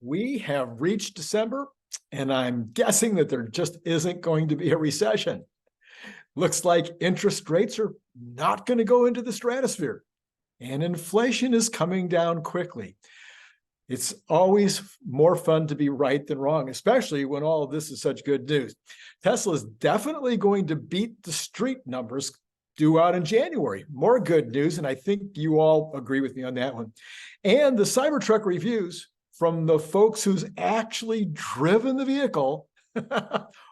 We have reached December, and I'm guessing that there just isn't going to be a recession. Looks like interest rates are not going to go into the stratosphere, and inflation is coming down quickly. It's always more fun to be right than wrong, especially when all of this is such good news. Tesla is definitely going to beat the street numbers due out in January. More good news, and I think you all agree with me on that one. And the Cybertruck reviews from the folks who's actually driven the vehicle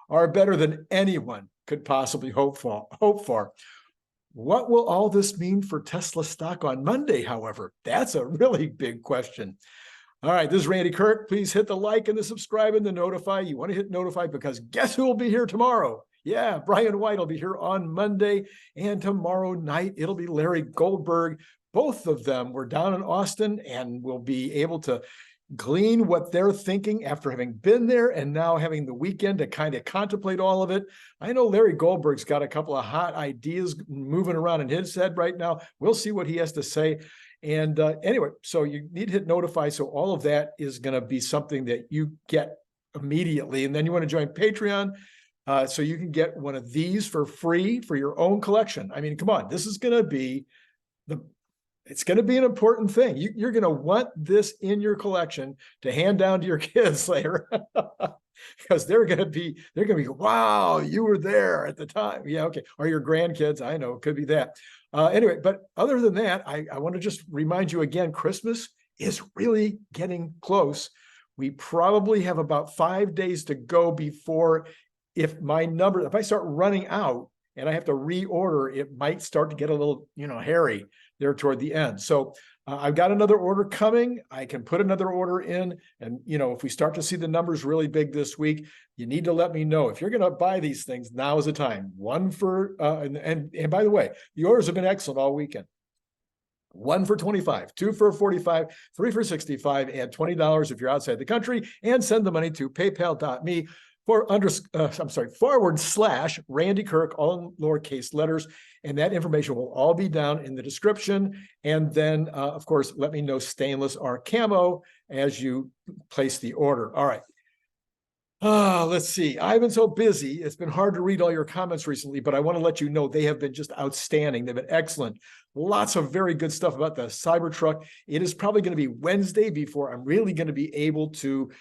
are better than anyone could possibly hope for. What will all this mean for Tesla stock on Monday, however? That's a really big question. All right, this is Randy Kirk. Please hit the like and the subscribe and the notify. You want to hit notify because guess who will be here tomorrow? Yeah, Brian White will be here on Monday, and tomorrow night it'll be Larry Goldberg. Both of them were down in Austin, and we'll be able to glean what they're thinking after having been there and now having the weekend to kind of contemplate all of it. I know Larry Goldberg's got a couple of hot ideas moving around in his head right now. We'll see what he has to say. And anyway, so you need to hit notify. So all of that is going to be something that you get immediately. And then you want to join Patreon so you can get one of these for free for your own collection. I mean, come on, this is going to be it's going to be an important thing. You're going to want this in your collection to hand down to your kids later because they're going to be, wow, you were there at the time. Yeah, okay. Or your grandkids. I know it could be that. Anyway, but other than that, I want to just remind you again, Christmas is really getting close. We probably have about 5 days to go before if I start running out and I have to reorder, it might start to get a little, hairy there toward the end. So I've got another order coming. I can put another order in. And, if we start to see the numbers really big this week, you need to let me know. If you're going to buy these things, now is the time. One for, and by the way, the orders have been excellent all weekend. 1 for $25, 2 for $45, 3 for $65, and $20 if you're outside the country, and send the money to paypal.me / Randy Kirk, all in lowercase letters. And that information will all be down in the description. And then, of course, let me know stainless or camo as you place the order. All right. Let's see. I've been so busy. It's been hard to read all your comments recently, but I want to let you know they have been just outstanding. They've been excellent. Lots of very good stuff about the Cybertruck. It is probably going to be Wednesday before I'm really going to be able to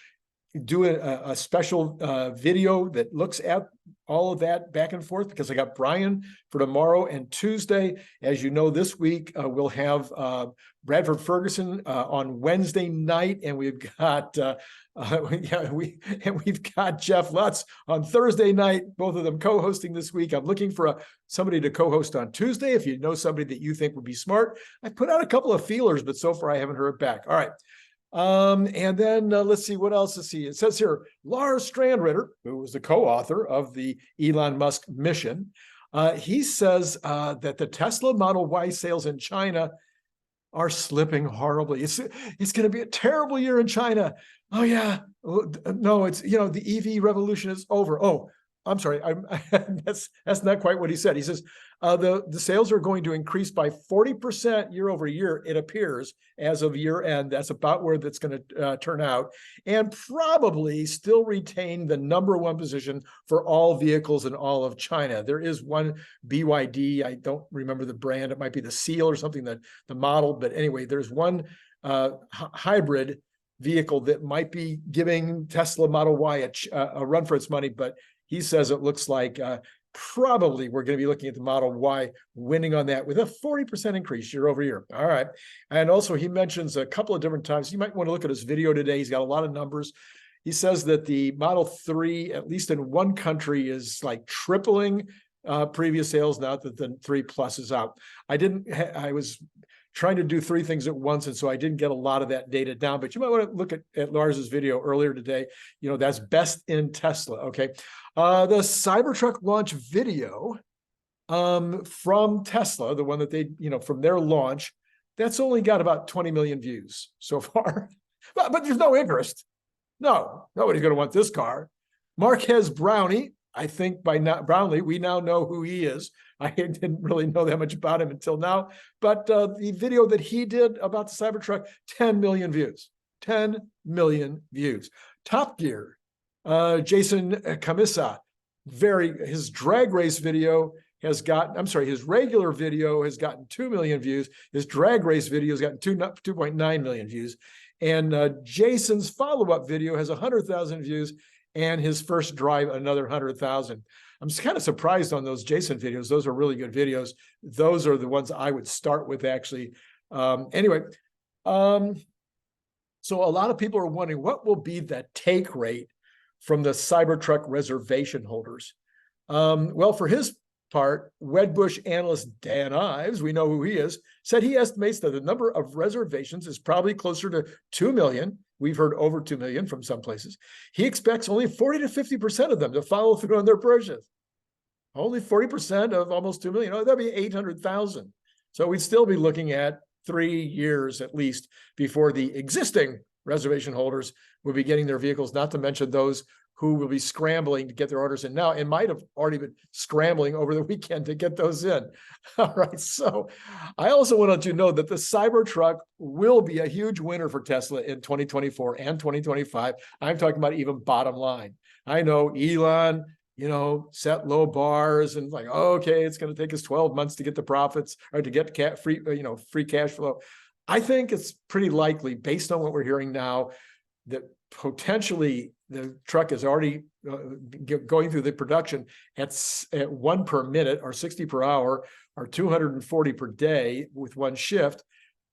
do a special video that looks at all of that back and forth, because I got Brian for tomorrow and Tuesday. As you know, this week we'll have Bradford Ferguson on Wednesday night, and we've got we've got Jeff Lutz on Thursday night. Both of them co-hosting this week. I'm looking for somebody to co-host on Tuesday. If you know somebody that you think would be smart, I put out a couple of feelers, but so far I haven't heard back. All right. And then let's see what else is he. It says here, Lars Strandritter, who was the co-author of the Elon Musk mission, he says that the Tesla Model Y sales in China are slipping horribly. It's going to be a terrible year in China. Oh yeah, no, it's the EV revolution is over. Oh, I'm sorry, that's not quite what he said. He says the sales are going to increase by 40% year over year, it appears, as of year end. That's about where that's going to turn out, and probably still retain the #1 position for all vehicles in all of China. There is one BYD, I don't remember the brand, it might be the Seal or something, the model, but anyway, there's one hybrid vehicle that might be giving Tesla Model Y a run for its money, but he says it looks like probably we're going to be looking at the Model Y winning on that with a 40% increase year over year. All right. And also he mentions a couple of different times, you might want to look at his video today. He's got a lot of numbers. He says that the Model 3, at least in one country, is like tripling previous sales now that the 3 Plus is out. I was trying to do 3 things at once, and so I didn't get a lot of that data down, but you might want to look at Lars's video earlier today. That's best in Tesla, okay? The Cybertruck launch video from Tesla, the one that they, from their launch, that's only got about 20 million views so far, but there's no interest. No, nobody's going to want this car. Marquez Brownie, I think by now, Brownlee, we now know who he is. I didn't really know that much about him until now, but the video that he did about the Cybertruck, 10 million views. 10 million views. Top Gear, Jason Camisa, his drag race video has gotten, his regular video has gotten 2 million views. His drag race video has gotten 2.9 million views. And Jason's follow-up video has 100,000 views, and his first drive, another 100,000. I'm just kind of surprised on those Jason videos. Those are really good videos. Those are the ones I would start with, actually. Anyway, so a lot of people are wondering, what will be the take rate from the Cybertruck reservation holders? Well, for his part, Wedbush analyst Dan Ives, we know who he is, said he estimates that the number of reservations is probably closer to 2 million. We've heard over 2 million from some places. He expects only 40 to 50% of them to follow through on their purchase. Only 40% of almost 2 million. Oh, that'd be 800,000. So we'd still be looking at 3 years at least before the existing reservation holders will be getting their vehicles, not to mention those who will be scrambling to get their orders in now and might have already been scrambling over the weekend to get those in. All right, so I also wanted to know that the Cybertruck will be a huge winner for Tesla in 2024 and 2025. I'm talking about even bottom line. I know Elon, set low bars and like, okay, it's going to take us 12 months to get the profits or to get free cash flow. I think it's pretty likely, based on what we're hearing now, that potentially the truck is already going through the production at 1 per minute or 60 per hour or 240 per day with one shift.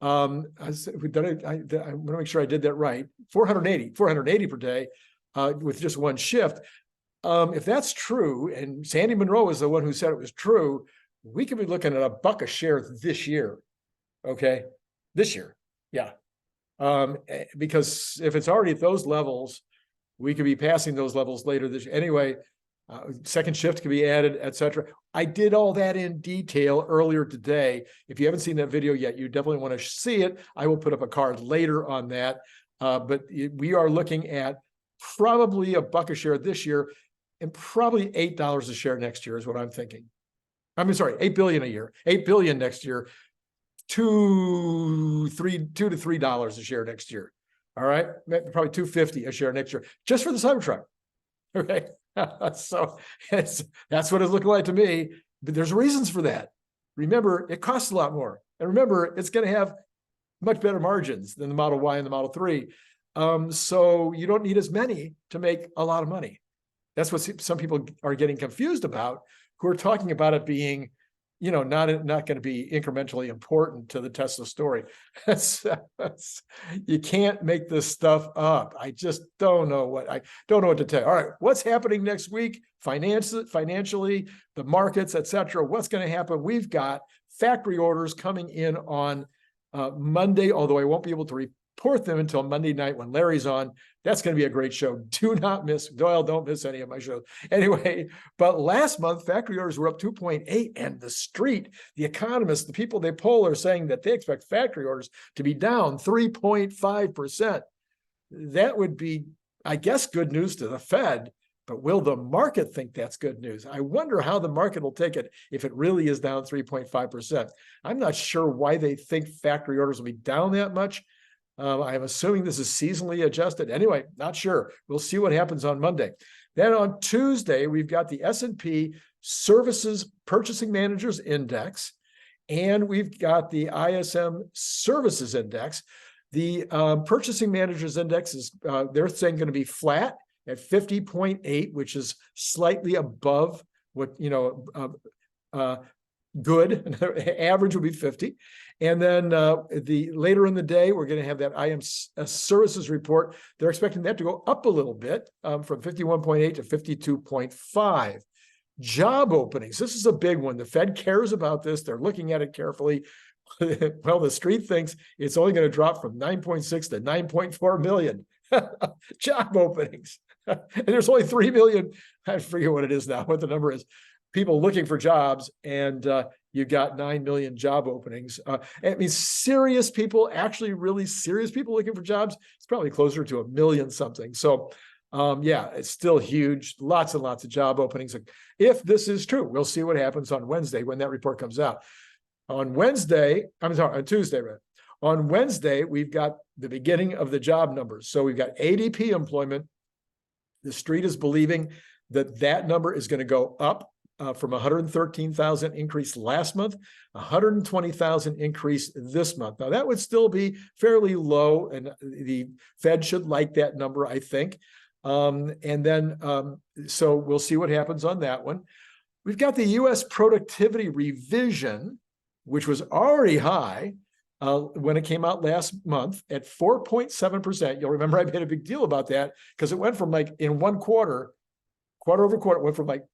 I want to make sure I did that right. 480 per day with just one shift. If that's true, and Sandy Monroe is the one who said it was true, we could be looking at $1 a share this year. Okay, this year, yeah. Because if it's already at those levels, we could be passing those levels later this year. Anyway, second shift could be added, etc. I did all that in detail earlier today. If you haven't seen that video yet, you definitely want to see it. I will put up a card later on that. But we are looking at probably $1 a share this year and probably $8 a share next year is what I'm thinking. $8 billion a year, 8 billion next year. $2 to $3 a share next year. All right, probably $2.50 a share next year just for the Cybertruck. Okay, so that's what it's looking like to me. But there's reasons for that. Remember, it costs a lot more, and remember, it's going to have much better margins than the Model Y and the Model 3. So you don't need as many to make a lot of money. That's what some people are getting confused about, who are talking about it being, not going to be incrementally important to the Tesla story. You can't make this stuff up. I just don't know what to tell you. All right, what's happening next week? Financially, the markets, etc. What's going to happen? We've got factory orders coming in on Monday, although I won't be able to report them until Monday night when Larry's on. That's going to be a great show. Do not miss, Doyle, don't miss any of my shows. Anyway, but last month, factory orders were up 2.8, and the street, the economists, the people they poll are saying that they expect factory orders to be down 3.5%. That would be, I guess, good news to the Fed, but will the market think that's good news? I wonder how the market will take it if it really is down 3.5%. I'm not sure why they think factory orders will be down that much. I'm assuming this is seasonally adjusted. Anyway, not sure. We'll see what happens on Monday. Then on Tuesday, we've got the S&P Services Purchasing Managers Index, and we've got the ISM Services Index. The Purchasing Managers Index is, they're saying, going to be flat at 50.8, which is slightly above what, good. Average would be 50. And then later in the day, we're going to have that IM services report. They're expecting that to go up a little bit from 51.8 to 52.5. Job openings. This is a big one. The Fed cares about this. They're looking at it carefully. Well, the street thinks it's only going to drop from 9.6 to 9.4 million job openings. And there's only 3 million. I forget what it is now, what the number is. People looking for jobs, and you got 9 million job openings. I mean, serious people, actually really serious people looking for jobs, it's probably closer to 1 million something. So yeah, it's still huge. Lots and lots of job openings. If this is true, we'll see what happens on Wednesday when that report comes out. On Tuesday, On Wednesday, we've got the beginning of the job numbers. So we've got ADP employment. The street is believing that that number is going to go up from 113,000 increase last month, 120,000 increase this month. Now, that would still be fairly low, and the Fed should like that number, I think. So we'll see what happens on that one. We've got the U.S. productivity revision, which was already high when it came out last month at 4.7%. You'll remember I made a big deal about that because it went from like in one quarter over quarter, it went from like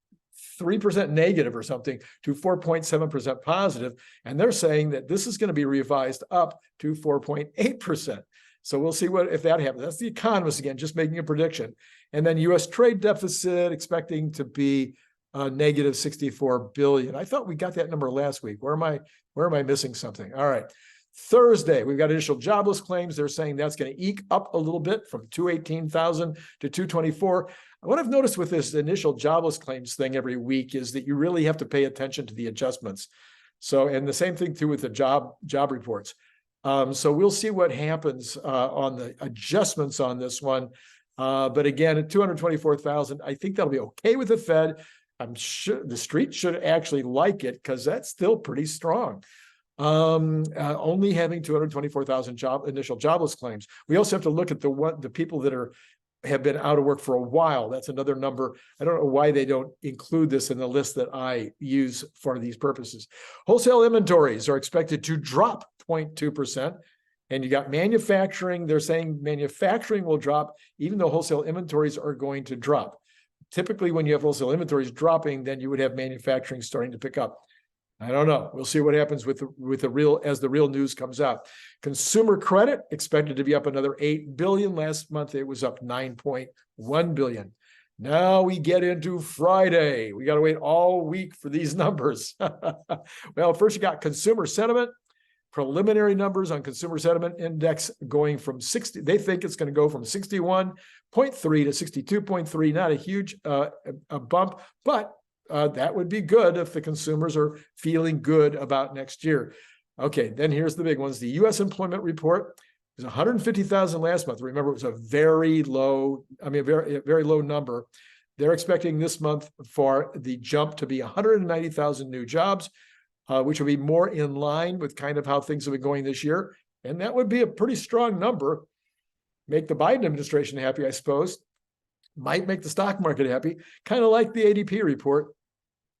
3% negative or something to 4.7% positive. And they're saying that this is going to be revised up to 4.8%. So we'll see if that happens. That's the economists again, just making a prediction. And then U.S. trade deficit expecting to be negative 64 billion. I thought we got that number last week. Where am I missing something? All right. Thursday, we've got initial jobless claims. They're saying that's going to eke up a little bit from 218,000 to 224. What I've noticed with this initial jobless claims thing every week is that you really have to pay attention to the adjustments. So, and the same thing too with the job reports. So we'll see what happens on the adjustments on this one. But again, at 224,000, I think that'll be okay with the Fed. I'm sure the street should actually like it because that's still pretty strong. Only having 224,000 initial jobless claims. We also have to look at the people that have been out of work for a while. That's another number. I don't know why they don't include this in the list that I use for these purposes. Wholesale inventories are expected to drop 0.2%. And you got manufacturing. They're saying manufacturing will drop, even though wholesale inventories are going to drop. Typically, when you have wholesale inventories dropping, then you would have manufacturing starting to pick up. I don't know. We'll see what happens as the real news comes out. Consumer credit expected to be up another 8 billion. Last month, it was up 9.1 billion. Now we get into Friday. We got to wait all week for these numbers. Well, first you got consumer sentiment. Preliminary numbers on consumer sentiment index going from 60. They think it's going to go from 61.3 to 62.3. Not a huge a bump, but that would be good if the consumers are feeling good about next year. Okay, then here's the big ones. The U.S. employment report was 150,000 last month. Remember, it was a very low, very low number. They're expecting this month for the jump to be 190,000 new jobs, which will be more in line with kind of how things have been going this year. And that would be a pretty strong number. Make the Biden administration happy, I suppose. Might make the stock market happy, kind of like the ADP report.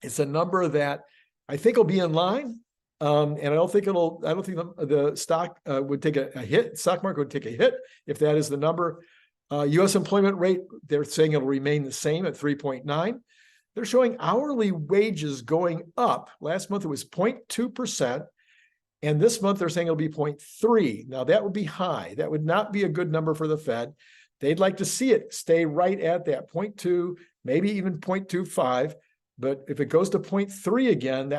It's a number that I think will be in line, and I don't think the stock would take a hit. Stock market would take a hit if that is the number. U.S. employment rate, they're saying it'll remain the same at 3.9. They're showing hourly wages going up. Last month it was 0.2%, and this month they're saying it'll be 0.3. Now that would be high. That would not be a good number for the Fed. They'd like to see it stay right at that 0.2, maybe even 0.25. But if it goes to 0.3 again,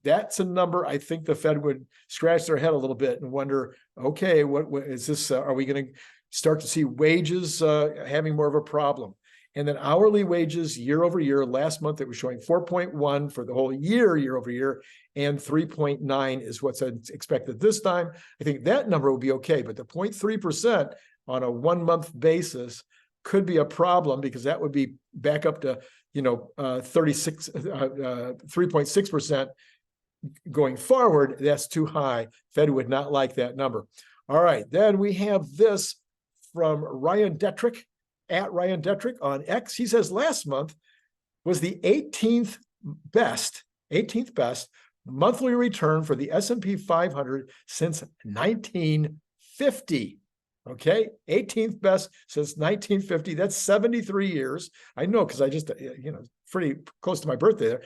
that's a number I think the Fed would scratch their head a little bit and wonder, okay, what is this? Are we going to start to see wages having more of a problem? And then hourly wages year over year, last month it was showing 4.1 for the whole year over year, and 3.9 is what's expected this time. I think that number will be okay, but the 0.3% on a 1 month basis could be a problem because that would be back up to 3.6% going forward. That's too high. Fed would not like that number. All right, then we have this from Ryan Detrick at Ryan Detrick on X. He says last month was the 18th best monthly return for the S&P 500 since 1950. Okay, 18th best since 1950. That's 73 years. I know because I just, pretty close to my birthday there.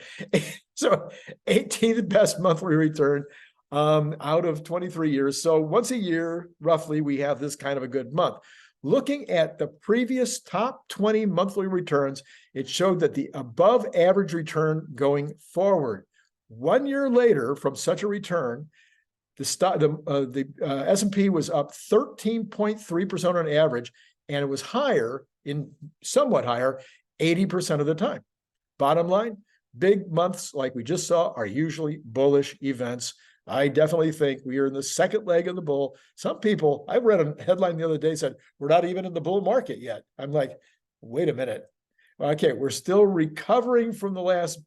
So 18th best monthly return out of 23 years. So once a year, roughly, we have this kind of a good month. Looking at the previous top 20 monthly returns, it showed that the above average return going forward. 1 year later from such a return, the S&P was up 13.3% on average, and it was somewhat higher 80% of the time. Bottom line, big months like we just saw are usually bullish events I definitely think we are in the second leg of the bull. Some people, I read a headline the other day said, we're not even in the bull market yet. I'm like, wait a minute. Okay, we're still recovering from the last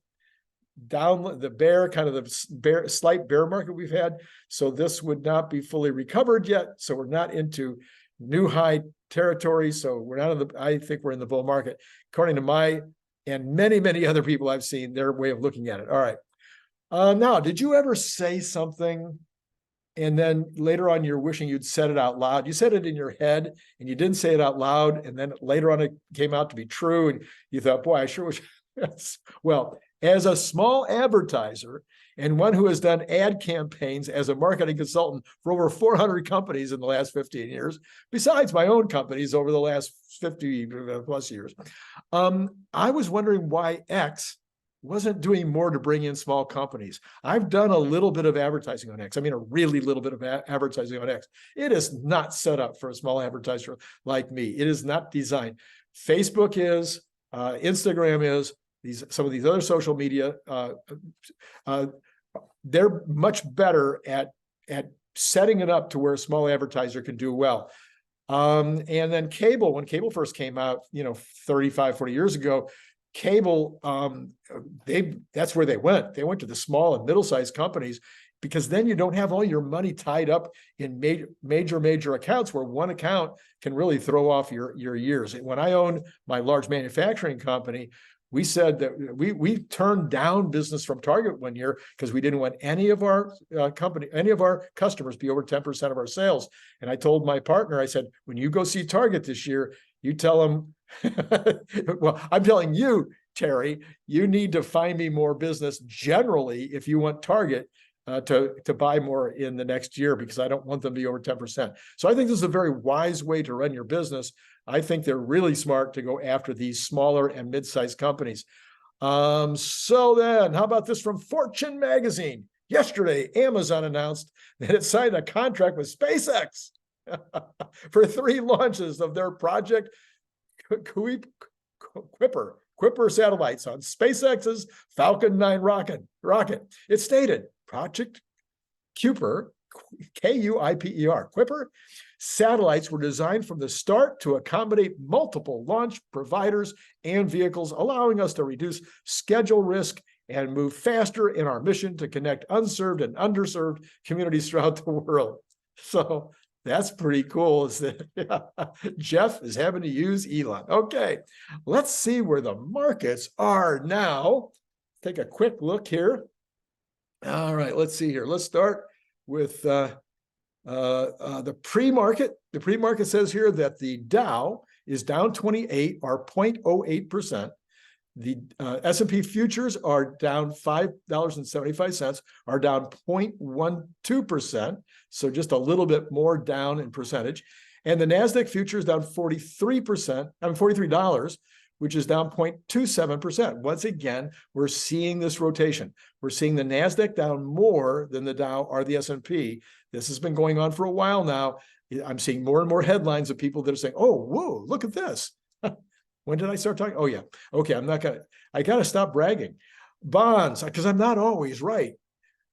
down, the bear, kind of the slight bear market we've had. So this would not be fully recovered yet. So we're not into new high territory. So we're not in the, I think we're in the bull market, according to my and many, many other people I've seen, their way of looking at it. All right. Now, did you ever say something and then later on you're wishing you'd said it out loud? You said it in your head and you didn't say it out loud, and then later on it came out to be true and you thought, boy, I sure wish. Well, as a small advertiser and one who has done ad campaigns as a marketing consultant for over 400 companies in the last 15 years, besides my own companies over the last 50 plus years, I was wondering why X wasn't doing more to bring in small companies. I've done a little bit of advertising on X. I mean, a really little bit of advertising on X. It is not set up for a small advertiser like me. It is not designed. Facebook is, Instagram is, some of these other social media, they're much better at setting it up to where a small advertiser can do well. And then cable, when cable first came out, 35, 40 years ago, cable, that's where they went. They went to the small and middle-sized companies, because then you don't have all your money tied up in major accounts where one account can really throw off your years. When I owned my large manufacturing company, we said that we turned down business from Target one year because we didn't want any of our customers be over 10% of our sales. And I told my partner, I said, when you go see Target this year, you tell them, well, I'm telling you, Terry, you need to find me more business generally if you want Target to buy more in the next year, because I don't want them to be over 10%. So I think this is a very wise way to run your business. I think they're really smart to go after these smaller and mid-sized companies. So then, how about this from Fortune magazine? Yesterday, Amazon announced that it signed a contract with SpaceX for 3 launches of their Project Kuiper satellites on SpaceX's Falcon 9 rocket. It stated Project Kuiper, Kuiper, Kuiper satellites were designed from the start to accommodate multiple launch providers and vehicles, allowing us to reduce schedule risk and move faster in our mission to connect unserved and underserved communities throughout the world. So that's pretty cool. Is that Jeff is having to use Elon. Okay, let's see where the markets are now. Take a quick look here. All right, let's see here. Let's start with the pre-market. The pre-market says here that the Dow is down 28 or 0.08%. The S&P futures are down $5.75, are down 0.12%. So just a little bit more down in percentage. And the NASDAQ futures down 43%, $43, which is down 0.27%. Once again, we're seeing this rotation. We're seeing the NASDAQ down more than the Dow or the S&P. This has been going on for a while now. I'm seeing more and more headlines of people that are saying, oh, whoa, look at this. When did I start talking? Oh, yeah. Okay, I got to stop bragging. Bonds, because I'm not always right.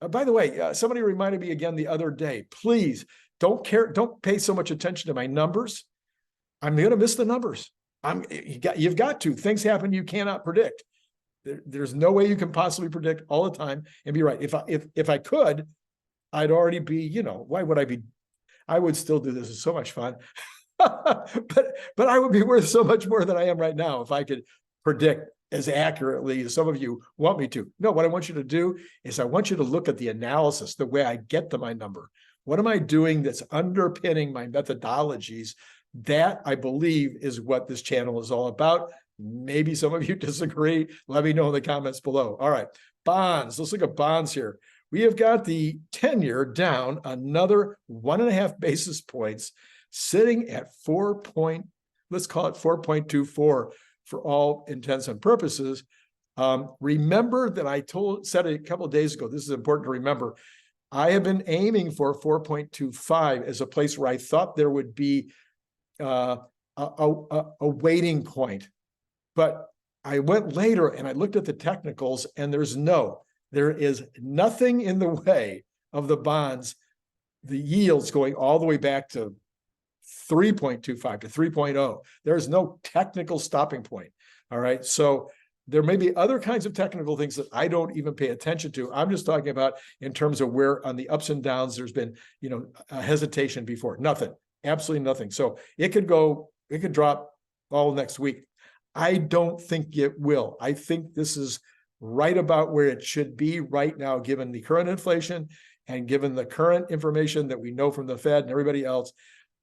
By the way, somebody reminded me again the other day, please don't pay so much attention to my numbers. I'm going to miss the numbers. You've got to. Things happen you cannot predict. There's no way you can possibly predict all the time and be right. If I could, I'd already be, why would I be? I would still do this. It's so much fun. but I would be worth so much more than I am right now if I could predict as accurately as some of you want me to. No, what I want you to do is I want you to look at the analysis, the way I get to my number. What am I doing that's underpinning my methodologies? That, I believe, is what this channel is all about. Maybe some of you disagree. Let me know in the comments below. All right, bonds. Let's look at bonds here. We have got the 10-year down another 1.5 basis points, sitting at let's call it 4.24 for all intents and purposes. Remember that I said a couple of days ago, this is important to remember, I have been aiming for 4.25 as a place where I thought there would be a waiting point. But I went later and I looked at the technicals, and there is nothing in the way of the bonds, the yields going all the way back to 3.25 to 3.0. There's no technical stopping point. All right. So there may be other kinds of technical things that I don't even pay attention to. I'm just talking about in terms of where on the ups and downs, there's been, a hesitation before. Nothing, absolutely nothing. So it could drop all next week. I don't think it will. I think this is right about where it should be right now, given the current inflation and given the current information that we know from the Fed and everybody else.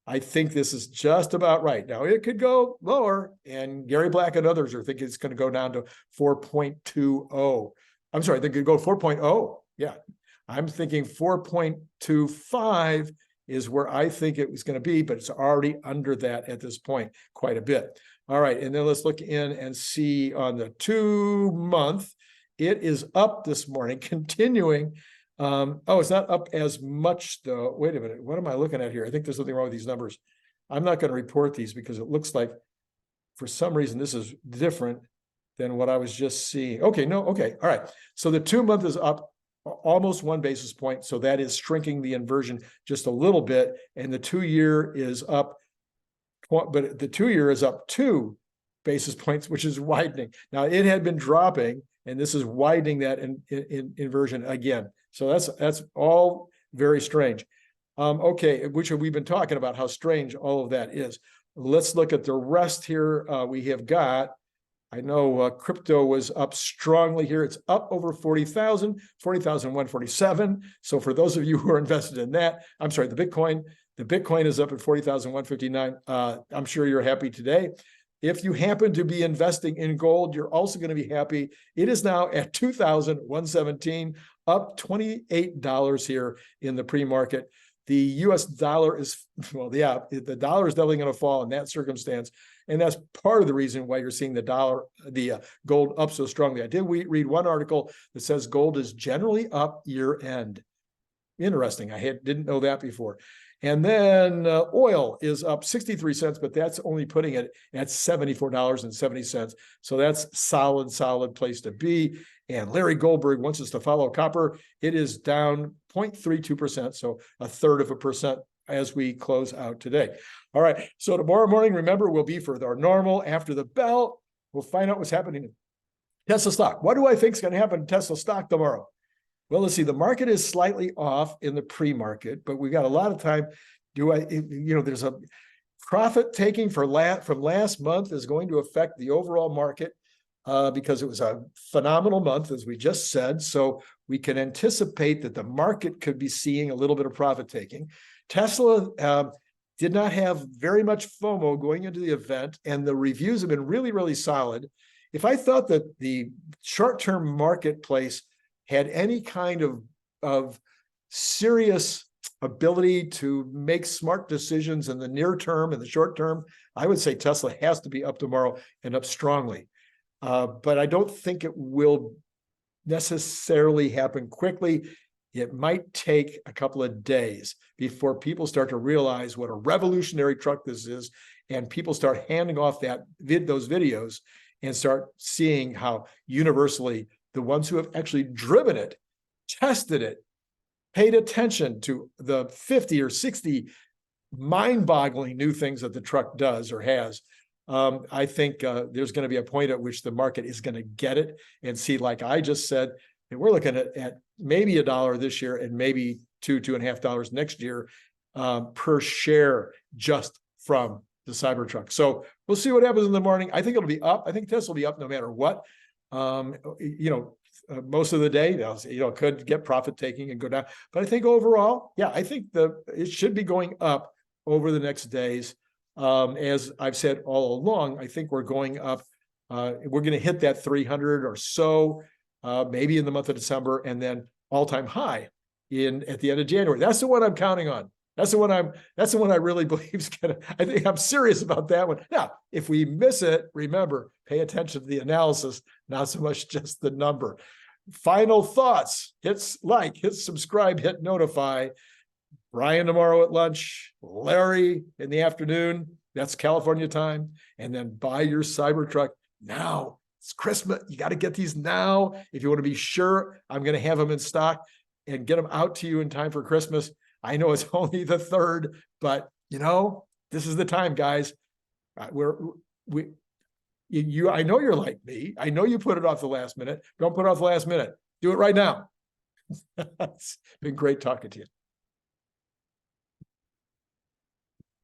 I think this is just about right. Now, it could go lower, and Gary Black and others are thinking it's going to go down to 4.20. I'm sorry, they could go 4.0. Yeah, I'm thinking 4.25 is where I think it was going to be, but it's already under that at this point quite a bit. All right, and then let's look in and see on the 2-month. It is up this morning, continuing. It's not up as much though. Wait a minute. What am I looking at here? I think there's something wrong with these numbers. I'm not going to report these because it looks like for some reason this is different than what I was just seeing. Okay, no, okay. All right. So the 2-month is up almost 1 basis point. So that is shrinking the inversion just a little bit. And the 2-year is up, but the 2-year is up 2 basis points, which is widening. Now it had been dropping, and this is widening that in inversion again. So that's all very strange. Okay, which we've been talking about how strange all of that is. Let's look at the rest here. We have got, I know crypto was up strongly here. It's up over 40,000, 40,147. So for those of you who are invested in that, I'm sorry, the Bitcoin is up at 40,159. I'm sure you're happy today. If you happen to be investing in gold, you're also going to be happy. It is now at 2,117, up $28 here in the pre-market. The US dollar is, the dollar is definitely going to fall in that circumstance. And that's part of the reason why you're seeing the gold up so strongly. I did read one article that says gold is generally up year end. Interesting. I didn't know that before. And then oil is up 63 cents, but that's only putting it at $74.70. So that's solid place to be. And Larry Goldberg wants us to follow copper. It is down 0.32%, so 1/3% as we close out today. All right, so tomorrow morning, remember, will be for our normal after the bell. We'll find out what's happening in Tesla stock. What do I think is going to happen in Tesla stock tomorrow? Well, let's see. The market is slightly off in the pre-market, but we got a lot of time. There's a profit taking from last month is going to affect the overall market because it was a phenomenal month, as we just said. So we can anticipate that the market could be seeing a little bit of profit taking. Tesla did not have very much FOMO going into the event, and the reviews have been really, really solid. If I thought that the short-term marketplace had any kind of serious ability to make smart decisions in the near term and the short term, I would say Tesla has to be up tomorrow and up strongly. But I don't think it will necessarily happen quickly. It might take a couple of days before people start to realize what a revolutionary truck this is, and people start handing off those videos and start seeing how universally the ones who have actually driven it, tested it, paid attention to the 50 or 60 mind-boggling new things that the truck does or has. I think there's going to be a point at which the market is going to get it and see, like I just said, that we're looking at maybe $1 this year and maybe $2.50 next year per share just from the Cybertruck. So we'll see what happens in the morning. I think it'll be up. I think Tesla will be up no matter what. Most of the day, could get profit taking and go down. But I think overall, I think it should be going up over the next days. As I've said all along, I think we're going up. We're going to hit that 300 or so, maybe in the month of December, and then all-time high at the end of January. That's the one I'm counting on. That's the one I really believe is gonna. I think I'm serious about that one. Now, if we miss it, remember, pay attention to the analysis, not so much just the number. Final thoughts: hit subscribe, hit notify. Brian tomorrow at lunch, Larry in the afternoon. That's California time, and then buy your Cybertruck now. It's Christmas. You got to get these now if you want to be sure I'm going to have them in stock. and get them out to you in time for Christmas. I know it's only the 3rd, but this is the time, guys. I know you're like me. I know you put it off the last minute. Don't put it off the last minute. Do it right now. It's been great talking to you.